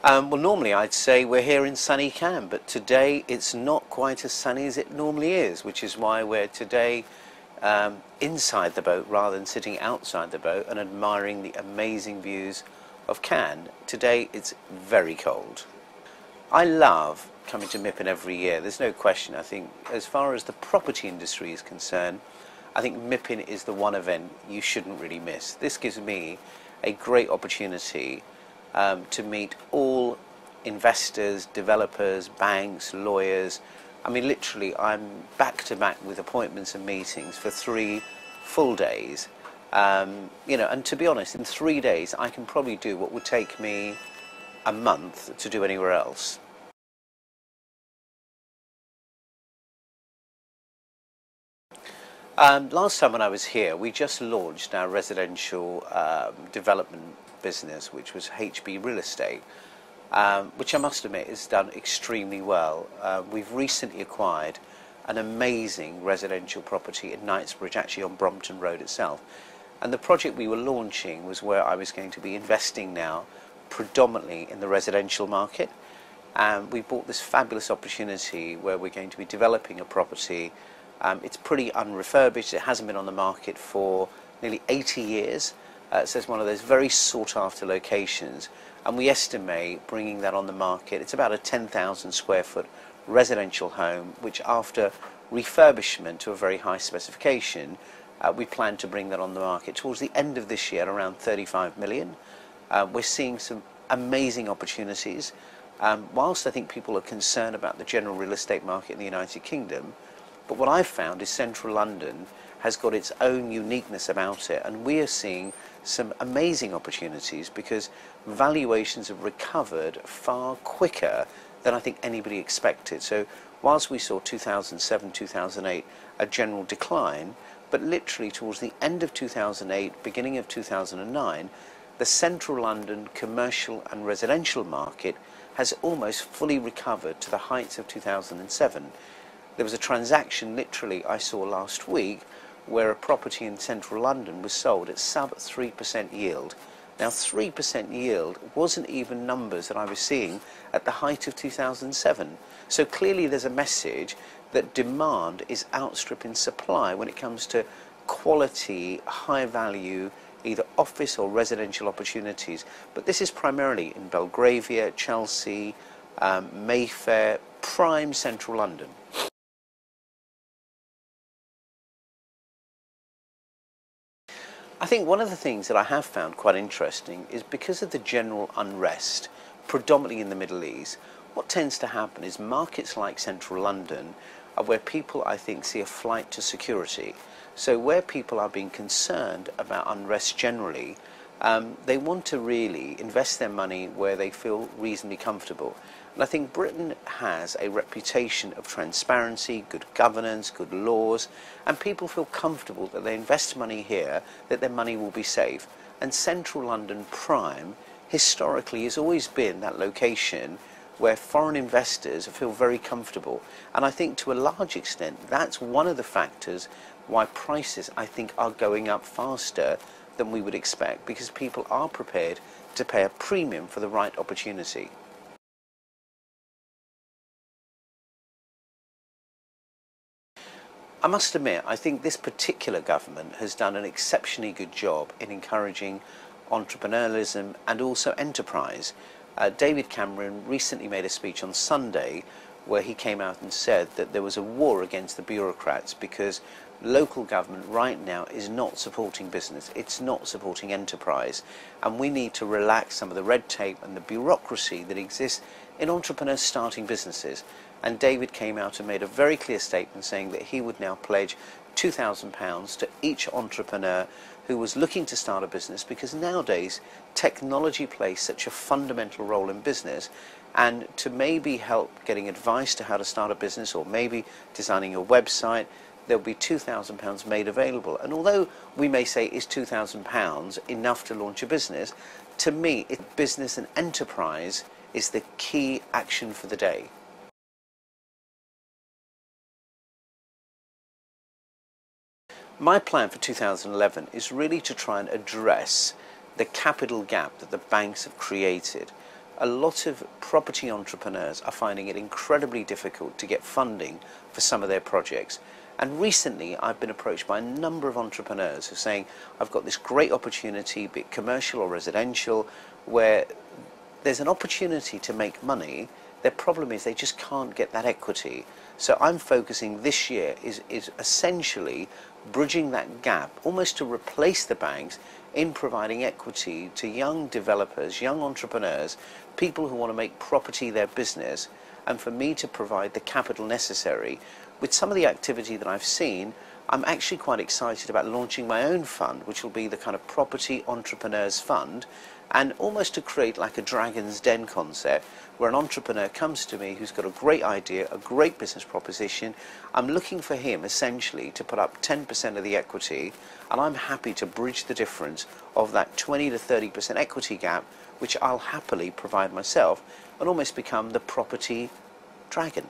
Well, normally I'd say we're here in sunny Caan, but today it's not quite as sunny as it normally is, which is why we're today inside the boat rather than sitting outside the boat and admiring the amazing views of Caan. Today it's very cold. I love coming to MIPIM every year, there's no question. I think as far as the property industry is concerned, I think MIPIM is the one event you shouldn't really miss. This gives me a great opportunity to meet all investors, developers, banks, lawyers. I mean, literally, I'm back to back with appointments and meetings for 3 full days. You know, and to be honest, in 3 days, I can probably do what would take me a month to do anywhere else. Last time when I was here, we just launched our residential development business, which was HB Real Estate, which I must admit has done extremely well. We've recently acquired an amazing residential property in Knightsbridge, actually on Brompton Road itself. And the project we were launching was where I was going to be investing now predominantly in the residential market. And we bought this fabulous opportunity where we're going to be developing a property. It's pretty unrefurbished, it hasn't been on the market for nearly 80 years. So it's one of those very sought after locations, and we estimate bringing that on the market, it's about a 10,000 square foot residential home, which after refurbishment to a very high specification, we plan to bring that on the market towards the end of this year, around 35 million. We're seeing some amazing opportunities. Whilst I think people are concerned about the general real estate market in the United Kingdom, but what I've found is central London has got its own uniqueness about it, and we are seeing some amazing opportunities because valuations have recovered far quicker than I think anybody expected. So whilst we saw 2007, 2008 a general decline, but literally towards the end of 2008, beginning of 2009, the central London commercial and residential market has almost fully recovered to the heights of 2007. There was a transaction literally I saw last week where a property in central London was sold at sub 3% yield. Now 3% yield wasn't even numbers that I was seeing at the height of 2007. So clearly there's a message that demand is outstripping supply when it comes to quality, high value, either office or residential opportunities. But this is primarily in Belgravia, Chelsea, Mayfair, prime central London. I think one of the things that I have found quite interesting is because of the general unrest, predominantly in the Middle East, what tends to happen is markets like central London are where people, I think, see a flight to security. So where people are being concerned about unrest generally, they want to really invest their money where they feel reasonably comfortable. And I think Britain has a reputation of transparency, good governance, good laws, and people feel comfortable that they invest money here, that their money will be safe. And central London prime historically has always been that location where foreign investors feel very comfortable. And I think to a large extent that's one of the factors why prices, I think, are going up faster than we would expect, because people are prepared to pay a premium for the right opportunity. I must admit, I think this particular government has done an exceptionally good job in encouraging entrepreneurialism and also enterprise. David Cameron recently made a speech on Sunday where he came out and said that there was a war against the bureaucrats because local government right now is not supporting business, it's not supporting enterprise, and we need to relax some of the red tape and the bureaucracy that exists in entrepreneurs starting businesses. And David came out and made a very clear statement saying that he would now pledge £2,000 to each entrepreneur who was looking to start a business, because nowadays technology plays such a fundamental role in business, and to maybe help getting advice to how to start a business or maybe designing your website, there'll be £2,000 made available. And although we may say, is £2,000 enough to launch a business, to me, business and enterprise is the key action for the day. My plan for 2011 is really to try and address the capital gap that the banks have created. a lot of property entrepreneurs are finding it incredibly difficult to get funding for some of their projects. And recently I've been approached by a number of entrepreneurs who are saying, I've got this great opportunity, be it commercial or residential, where there's an opportunity to make money. Their problem is they just can't get that equity. So I'm focusing this year is essentially bridging that gap, almost to replace the banks in providing equity to young developers, young entrepreneurs, people who want to make property their business, and for me to provide the capital necessary. With some of the activity that I've seen, I'm actually quite excited about launching my own fund, which will be the kind of Property Entrepreneurs Fund, and almost to create like a Dragon's Den concept, where an entrepreneur comes to me who's got a great idea, a great business proposition. I'm looking for him essentially to put up 10% of the equity, and I'm happy to bridge the difference of that 20 to 30% equity gap, which I'll happily provide myself, and almost become the property dragon.